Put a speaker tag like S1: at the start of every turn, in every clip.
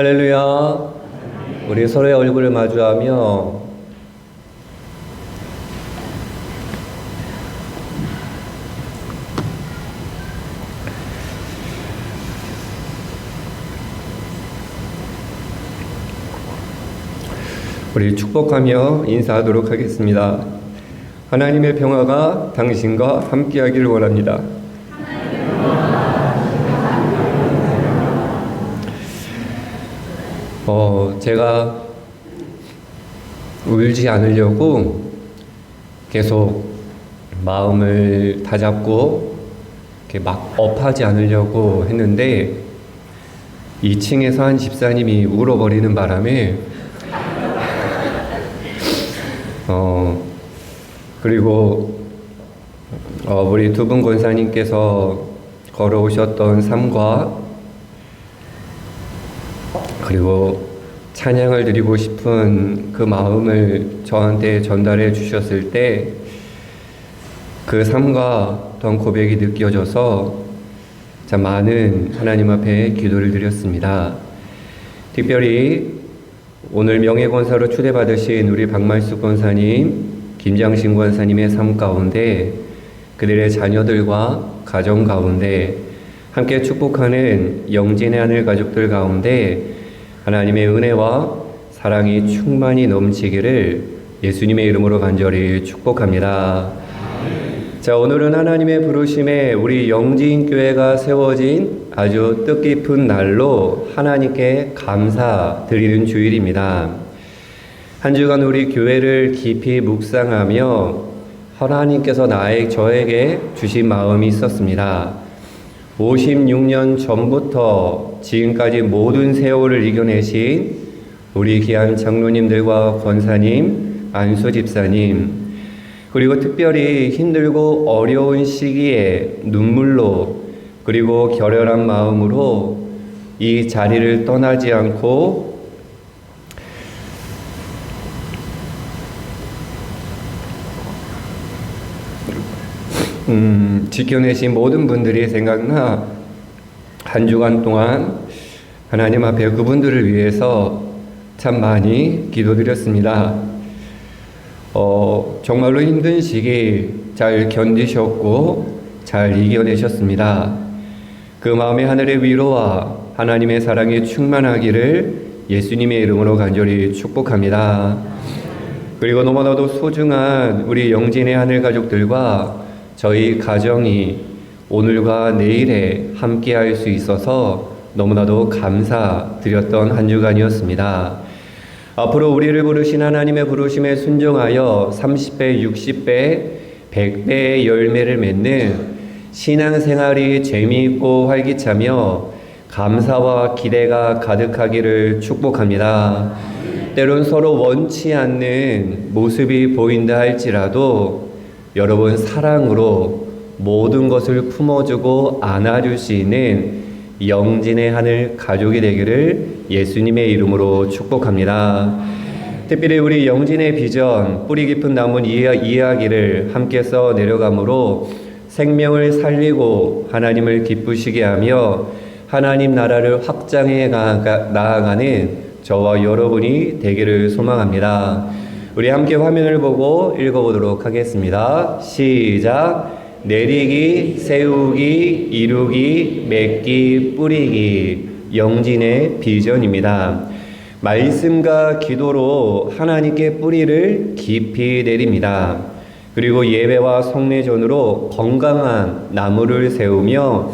S1: 할렐루야. 우리 서로의 얼굴을 마주하며 우리 축복하며 인사하도록 하겠습니다. 하나님의 평화가 당신과 함께하기를 원합니다. 제가 울지 않으려고 계속 마음을 다잡고 이렇게 막 업하지 않으려고 했는데 2층에서 한 집사님이 울어버리는 바람에 그리고 우리 두 분 권사님께서 걸어오셨던 삶과 그리고 찬양을 드리고 싶은 그 마음을 저한테 전달해 주셨을 때 그 삶과 어떤 고백이 느껴져서 참 많은 하나님 앞에 기도를 드렸습니다. 특별히 오늘 명예권사로 초대받으신 우리 박말숙 권사님, 김장신 권사님의 삶 가운데 그들의 자녀들과 가정 가운데 함께 축복하는 영진의 하늘 가족들 가운데 하나님의 은혜와 사랑이 충만히 넘치기를 예수님의 이름으로 간절히 축복합니다. 자, 오늘은 하나님의 부르심에 우리 영진교회가 세워진 아주 뜻깊은 날로 하나님께 감사드리는 주일입니다. 한 주간 우리 교회를 깊이 묵상하며 하나님께서 저에게 주신 마음이 있었습니다. 56년 전부터 지금까지 모든 세월을 이겨내신 우리 귀한 장로님들과 권사님, 안수 집사님, 그리고 특별히 힘들고 어려운 시기에 눈물로 그리고 결연한 마음으로 이 자리를 떠나지 않고 지켜내신 모든 분들이 생각나 한 주간 동안 하나님 앞에 그분들을 위해서 참 많이 기도드렸습니다. 정말로 힘든 시기 잘 견디셨고 잘 이겨내셨습니다. 그 마음의 하늘의 위로와 하나님의 사랑이 충만하기를 예수님의 이름으로 간절히 축복합니다. 그리고 너무나도 소중한 우리 영진의 하늘 가족들과 저희 가정이 오늘과 내일에 함께할 수 있어서 너무나도 감사드렸던 한 주간이었습니다. 앞으로 우리를 부르신 하나님의 부르심에 순종하여 30배, 60배, 100배의 열매를 맺는 신앙생활이 재미있고 활기차며 감사와 기대가 가득하기를 축복합니다. 때론 서로 원치 않는 모습이 보인다 할지라도 여러분 사랑으로 모든 것을 품어주고 안아줄 수 있는 영진의 하늘 가족이 되기를 예수님의 이름으로 축복합니다. 특별히 우리 영진의 비전, 뿌리 깊은 나무 이야기를 함께 써 내려감으로 생명을 살리고 하나님을 기쁘시게 하며 하나님 나라를 확장해 나아가는 저와 여러분이 되기를 소망합니다. 우리 함께 화면을 보고 읽어보도록 하겠습니다. 시작. 내리기, 세우기, 이루기, 맺기, 뿌리기. 영진의 비전입니다. 말씀과 기도로 하나님께 뿌리를 깊이 내립니다. 그리고 예배와 성례전으로 건강한 나무를 세우며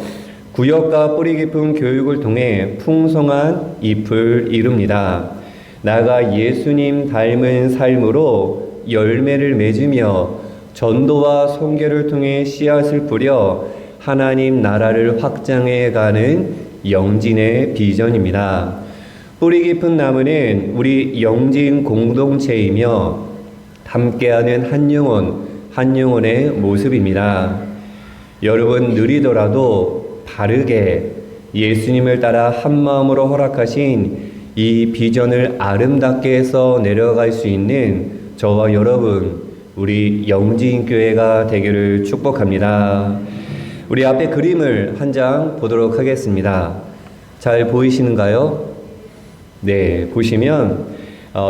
S1: 구역과 뿌리 깊은 교육을 통해 풍성한 잎을 이룹니다. 나아가 예수님 닮은 삶으로 열매를 맺으며 전도와 선교를 통해 씨앗을 뿌려 하나님 나라를 확장해가는 영진의 비전입니다. 뿌리 깊은 나무는 우리 영진 공동체이며 함께하는 한 영혼의 모습입니다. 여러분 느리더라도 바르게 예수님을 따라 한 마음으로 허락하신 이 비전을 아름답게 해서 내려갈 수 있는 저와 여러분 우리 영진교회가 되기를 축복합니다. 우리 앞에 그림을 한 장 보도록 하겠습니다. 잘 보이시는가요? 네, 보시면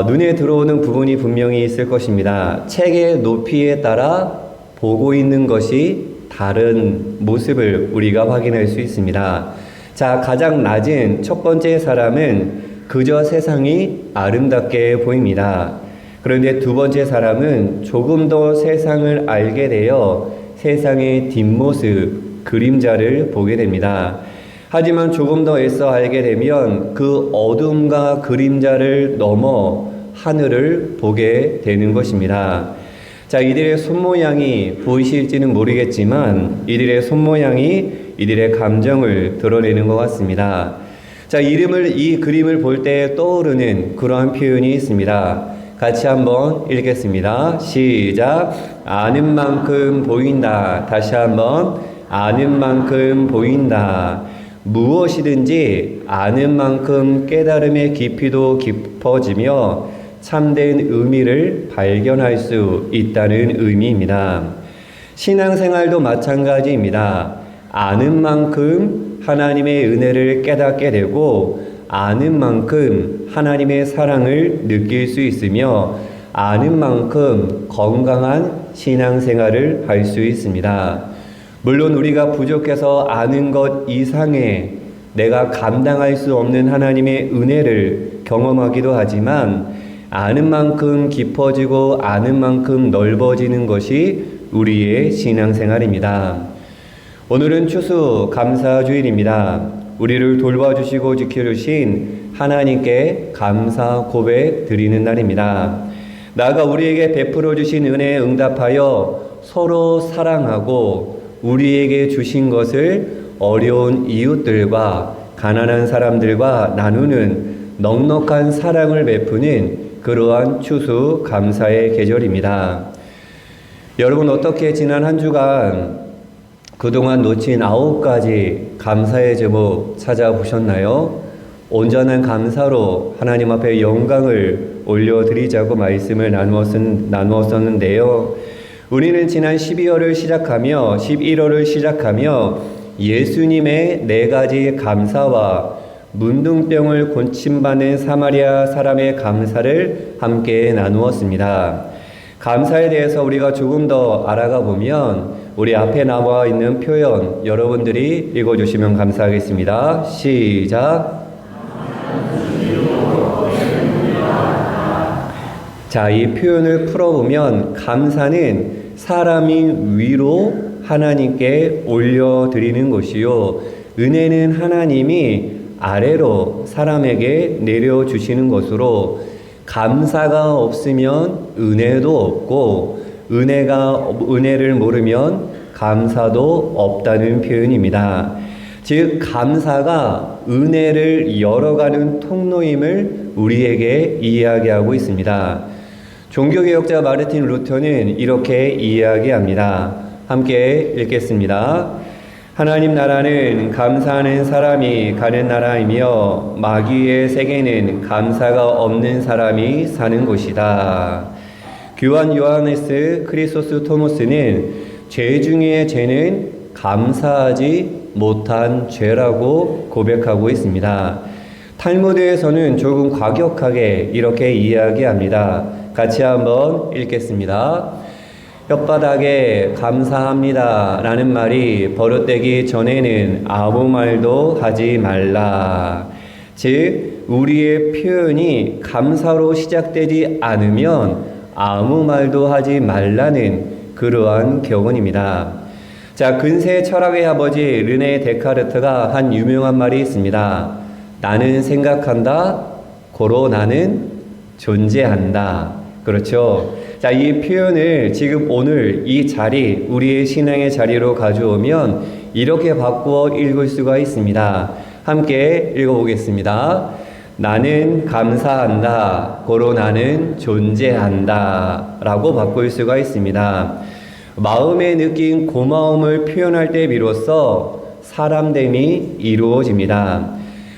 S1: 눈에 들어오는 부분이 분명히 있을 것입니다. 책의 높이에 따라 보고 있는 것이 다른 모습을 우리가 확인할 수 있습니다. 자, 가장 낮은 첫 번째 사람은 그저 세상이 아름답게 보입니다. 그런데 두 번째 사람은 조금 더 세상을 알게 되어 세상의 뒷모습, 그림자를 보게 됩니다. 하지만 조금 더 애써 알게 되면 그 어둠과 그림자를 넘어 하늘을 보게 되는 것입니다. 자, 이들의 손모양이 보이실지는 모르겠지만 이들의 손모양이 이들의 감정을 드러내는 것 같습니다. 자, 이 그림을 볼 때 떠오르는 그러한 표현이 있습니다. 같이 한번 읽겠습니다. 시작. 아는 만큼 보인다. 다시 한번. 아는 만큼 보인다. 무엇이든지 아는 만큼 깨달음의 깊이도 깊어지며 참된 의미를 발견할 수 있다는 의미입니다. 신앙생활도 마찬가지입니다. 아는 만큼 하나님의 은혜를 깨닫게 되고 아는 만큼 하나님의 사랑을 느낄 수 있으며 아는 만큼 건강한 신앙생활을 할 수 있습니다. 물론 우리가 부족해서 아는 것 이상의 내가 감당할 수 없는 하나님의 은혜를 경험하기도 하지만 아는 만큼 깊어지고 아는 만큼 넓어지는 것이 우리의 신앙생활입니다. 오늘은 추수 감사주일입니다. 우리를 돌봐주시고 지켜주신 하나님께 감사 고백 드리는 날입니다. 나아가 우리에게 베풀어 주신 은혜에 응답하여 서로 사랑하고 우리에게 주신 것을 어려운 이웃들과 가난한 사람들과 나누는 넉넉한 사랑을 베푸는 그러한 추수 감사의 계절입니다. 여러분, 어떻게 지난 한 주간 그동안 놓친 9가지 감사의 제목 찾아보셨나요? 온전한 감사로 하나님 앞에 영광을 올려드리자고 말씀을 나누었었는데요. 우리는 지난 12월을 시작하며 11월을 시작하며 예수님의 4가지 감사와 문둥병을 고침받는 사마리아 사람의 감사를 함께 나누었습니다. 감사에 대해서 우리가 조금 더 알아가 보면 우리 앞에 나와 있는 표현 여러분들이 읽어주시면 감사하겠습니다. 시작. 자, 이 표현을 풀어보면 감사는 사람이 위로 하나님께 올려드리는 것이요, 은혜는 하나님이 아래로 사람에게 내려주시는 것으로 감사가 없으면 은혜도 없고 은혜를 모르면 감사도 없다는 표현입니다. 즉 감사가 은혜를 열어가는 통로임을 우리에게 이야기하고 있습니다. 종교개혁자 마르틴 루터는 이렇게 이야기합니다. 함께 읽겠습니다. 하나님 나라는 감사하는 사람이 가는 나라이며 마귀의 세계는 감사가 없는 사람이 사는 곳이다. 교환 요하네스 크리소스 토모스는 죄 중에 죄는 감사하지 못한 죄라고 고백하고 있습니다. 탈무드에서는 조금 과격하게 이렇게 이야기합니다. 같이 한번 읽겠습니다. 혓바닥에 감사합니다 라는 말이 버릇되기 전에는 아무 말도 하지 말라. 즉 우리의 표현이 감사로 시작되지 않으면 아무 말도 하지 말라는 그러한 교훈입니다. 자, 근세 철학의 아버지 르네 데카르트가 한 유명한 말이 있습니다. 나는 생각한다, 고로 나는 존재한다. 그렇죠? 자, 이 표현을 지금 오늘 이 자리, 우리의 신앙의 자리로 가져오면 이렇게 바꾸어 읽을 수가 있습니다. 함께 읽어보겠습니다. 나는 감사한다, 고로 나는 존재한다 라고 바꿀 수가 있습니다. 마음에 느낀 고마움을 표현할 때 비로소 사람됨이 이루어집니다.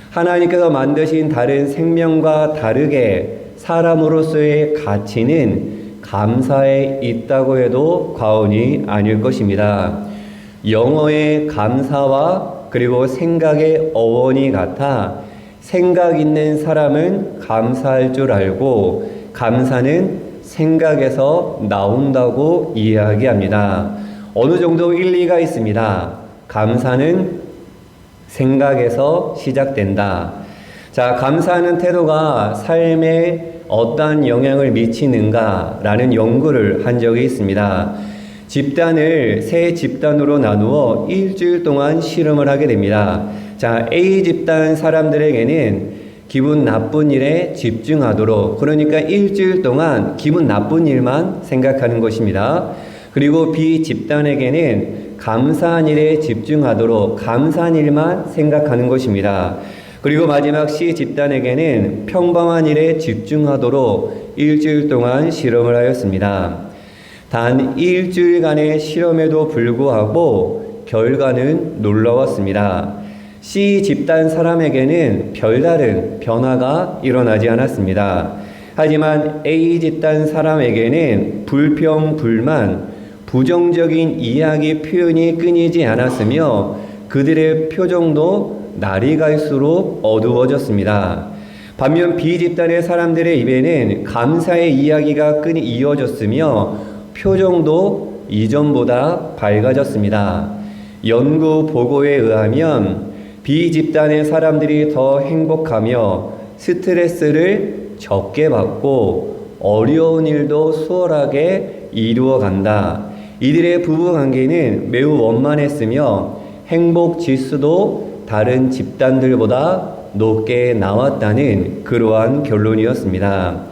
S1: 하나님께서 만드신 다른 생명과 다르게 사람으로서의 가치는 감사에 있다고 해도 과언이 아닐 것입니다. 영어의 감사와 그리고 생각의 어원이 같아 생각 있는 사람은 감사할 줄 알고 감사는 생각에서 나온다고 이야기합니다. 어느 정도 일리가 있습니다. 감사는 생각에서 시작된다. 자, 감사하는 태도가 삶에 어떠한 영향을 미치는가라는 연구를 한 적이 있습니다. 집단을 세 집단으로 나누어 일주일 동안 실험을 하게 됩니다. 자, A 집단 사람들에게는 기분 나쁜 일에 집중하도록, 그러니까 일주일 동안 기분 나쁜 일만 생각하는 것입니다. 그리고 B 집단에게는 감사한 일에 집중하도록 감사한 일만 생각하는 것입니다. 그리고 마지막 C 집단에게는 평범한 일에 집중하도록 일주일 동안 실험을 하였습니다. 단 일주일간의 실험에도 불구하고 결과는 놀라웠습니다. C 집단 사람에게는 별다른 변화가 일어나지 않았습니다. 하지만 A 집단 사람에게는 불평, 불만, 부정적인 이야기 표현이 끊이지 않았으며 그들의 표정도 날이 갈수록 어두워졌습니다. 반면 B 집단의 사람들의 입에는 감사의 이야기가 끊이 이어졌으며 표정도 이전보다 밝아졌습니다. 연구 보고에 의하면 B 집단의 사람들이 더 행복하며 스트레스를 적게 받고 어려운 일도 수월하게 이루어 간다. 이들의 부부 관계는 매우 원만했으며 행복 지수도 다른 집단들보다 높게 나왔다는 그러한 결론이었습니다.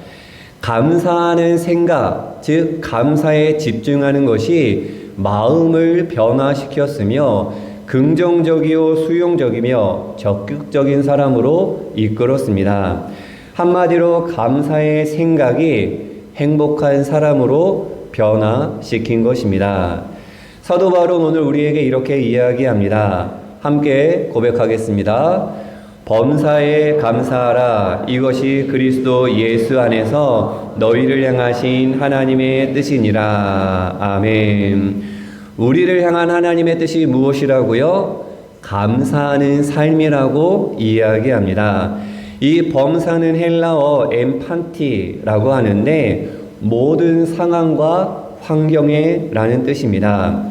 S1: 감사하는 생각, 즉 감사에 집중하는 것이 마음을 변화시켰으며 긍정적이요 수용적이며 적극적인 사람으로 이끌었습니다. 한마디로 감사의 생각이 행복한 사람으로 변화시킨 것입니다. 사도 바울은 오늘 우리에게 이렇게 이야기합니다. 함께 고백하겠습니다. 범사에 감사하라. 이것이 그리스도 예수 안에서 너희를 향하신 하나님의 뜻이니라. 아멘. 우리를 향한 하나님의 뜻이 무엇이라고요? 감사하는 삶이라고 이야기합니다. 이 범사는 헬라어 엠판티라고 하는데 모든 상황과 환경에 라는 뜻입니다.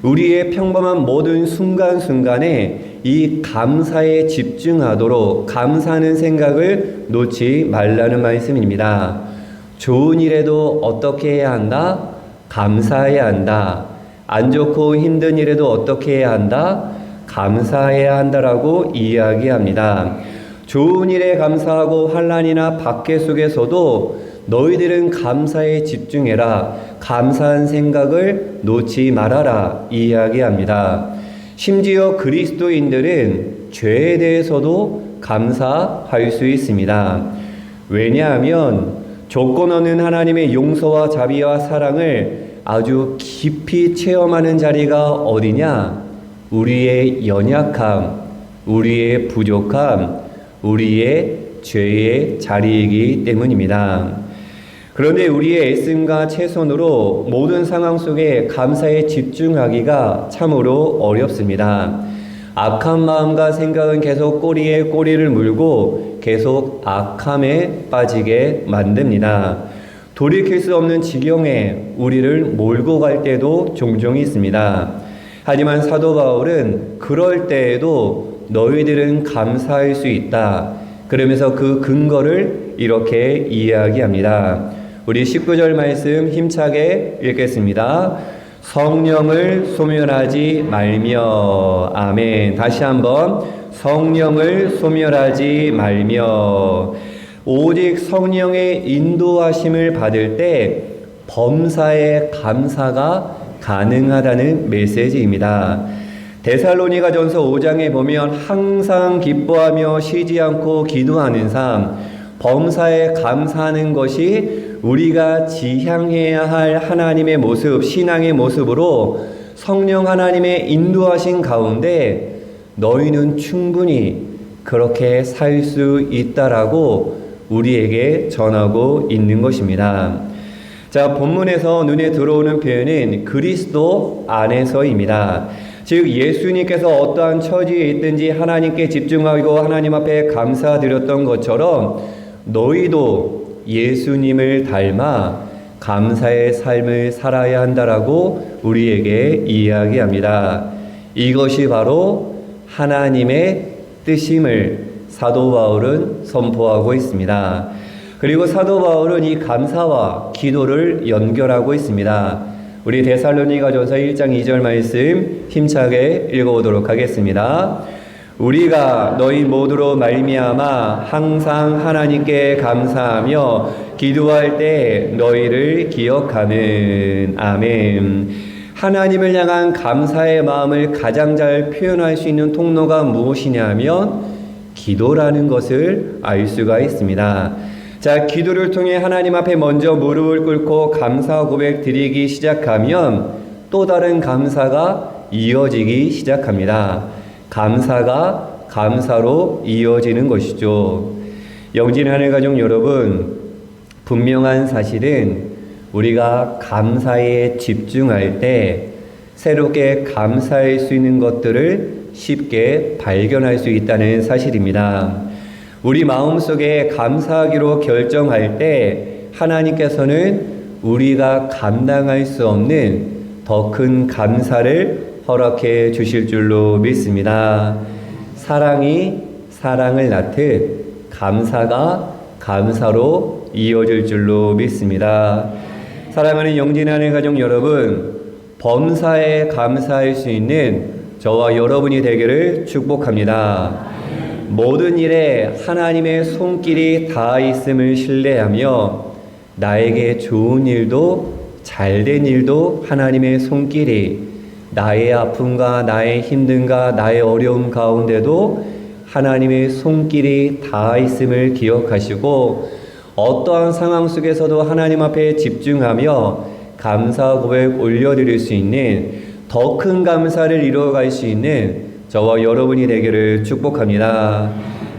S1: 우리의 평범한 모든 순간순간에 이 감사에 집중하도록 감사하는 생각을 놓지 말라는 말씀입니다. 좋은 일에도 어떻게 해야 한다? 감사해야 한다. 안 좋고 힘든 일에도 어떻게 해야 한다? 감사해야 한다라고 이야기합니다. 좋은 일에 감사하고 환난이나 박해 속에서도 너희들은 감사에 집중해라. 감사한 생각을 놓지 말아라. 이야기합니다. 심지어 그리스도인들은 죄에 대해서도 감사할 수 있습니다. 왜냐하면 조건 없는 하나님의 용서와 자비와 사랑을 아주 깊이 체험하는 자리가 어디냐? 우리의 연약함, 우리의 부족함, 우리의 죄의 자리이기 때문입니다. 그런데 우리의 애씀과 최선으로 모든 상황 속에 감사에 집중하기가 참으로 어렵습니다. 악한 마음과 생각은 계속 꼬리에 꼬리를 물고 계속 악함에 빠지게 만듭니다. 돌이킬 수 없는 지경에 우리를 몰고 갈 때도 종종 있습니다. 하지만 사도 바울은 그럴 때에도 너희들은 감사할 수 있다. 그러면서 그 근거를 이렇게 이야기합니다. 우리 19절 말씀 힘차게 읽겠습니다. 성령을 소멸하지 말며. 아멘. 다시 한번 성령을 소멸하지 말며. 오직 성령의 인도하심을 받을 때 범사에 감사가 가능하다는 메시지입니다. 데살로니가전서 5장에 보면 항상 기뻐하며 쉬지 않고 기도하는 삶, 범사에 감사하는 것이 우리가 지향해야 할 하나님의 모습, 신앙의 모습으로 성령 하나님의 인도하신 가운데 너희는 충분히 그렇게 살 수 있다라고 우리에게 전하고 있는 것입니다. 자, 본문에서 눈에 들어오는 표현은 그리스도 안에서입니다. 즉 예수님께서 어떠한 처지에 있든지 하나님께 집중하고 하나님 앞에 감사드렸던 것처럼 너희도 예수님을 닮아 감사의 삶을 살아야 한다라고 우리에게 이야기합니다. 이것이 바로 하나님의 뜻임을 사도 바울은 선포하고 있습니다. 그리고 사도 바울은 이 감사와 기도를 연결하고 있습니다. 우리 데살로니가전서 1장 2절 말씀 힘차게 읽어보도록 하겠습니다. 우리가 너희 모두로 말미암아 항상 하나님께 감사하며 기도할 때 너희를 기억하는. 아멘. 하나님을 향한 감사의 마음을 가장 잘 표현할 수 있는 통로가 무엇이냐면 기도라는 것을 알 수가 있습니다. 자, 기도를 통해 하나님 앞에 먼저 무릎을 꿇고 감사 고백 드리기 시작하면 또 다른 감사가 이어지기 시작합니다. 감사가 감사로 이어지는 것이죠. 영진 하늘 가족 여러분, 분명한 사실은 우리가 감사에 집중할 때 새롭게 감사할 수 있는 것들을 쉽게 발견할 수 있다는 사실입니다. 우리 마음속에 감사하기로 결정할 때 하나님께서는 우리가 감당할 수 없는 더 큰 감사를 허락해 주실 줄로 믿습니다. 사랑이 사랑을 낳듯 감사가 감사로 이어질 줄로 믿습니다. 사랑하는 영진하는 가족 여러분, 범사에 감사할 수 있는 저와 여러분이 되기를 축복합니다. 모든 일에 하나님의 손길이 닿아 있음을 신뢰하며 나에게 좋은 일도 잘된 일도 하나님의 손길이, 나의 아픔과 나의 힘듦과 나의 어려움 가운데도 하나님의 손길이 닿아 있음을 기억하시고 어떠한 상황 속에서도 하나님 앞에 집중하며 감사 고백 올려드릴 수 있는 더 큰 감사를 이루어갈 수 있는 저와 여러분이 되기를 축복합니다.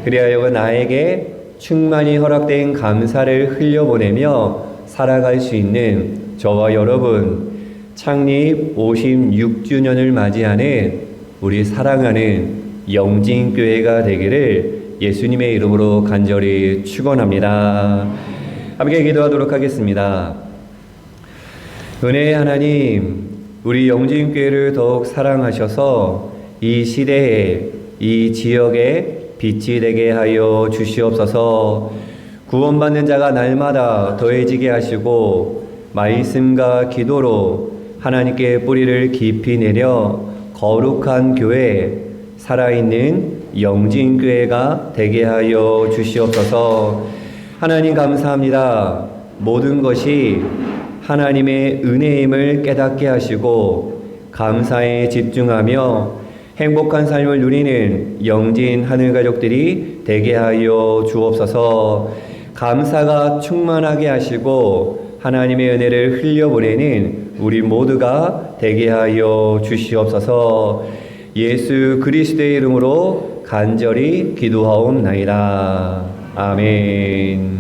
S1: 그리하여 나에게 충만히 허락된 감사를 흘려보내며 살아갈 수 있는 저와 여러분, 창립 56주년을 맞이하는 우리 사랑하는 영진교회가 되기를 예수님의 이름으로 간절히 축원합니다. 함께 기도하도록 하겠습니다. 은혜의 하나님, 우리 영진교회를 더욱 사랑하셔서 이 시대에 이 지역에 빛이 되게 하여 주시옵소서. 구원받는 자가 날마다 더해지게 하시고 말씀과 기도로 하나님께 뿌리를 깊이 내려 거룩한 교회, 살아있는 영진교회가 되게 하여 주시옵소서. 하나님 감사합니다. 모든 것이 하나님의 은혜임을 깨닫게 하시고 감사에 집중하며 행복한 삶을 누리는 영진 하늘 가족들이 되게 하여 주옵소서. 감사가 충만하게 하시고 하나님의 은혜를 흘려보내는 우리 모두가 되게 하여 주시옵소서. 예수 그리스도의 이름으로 간절히 기도하옵나이다. 아멘.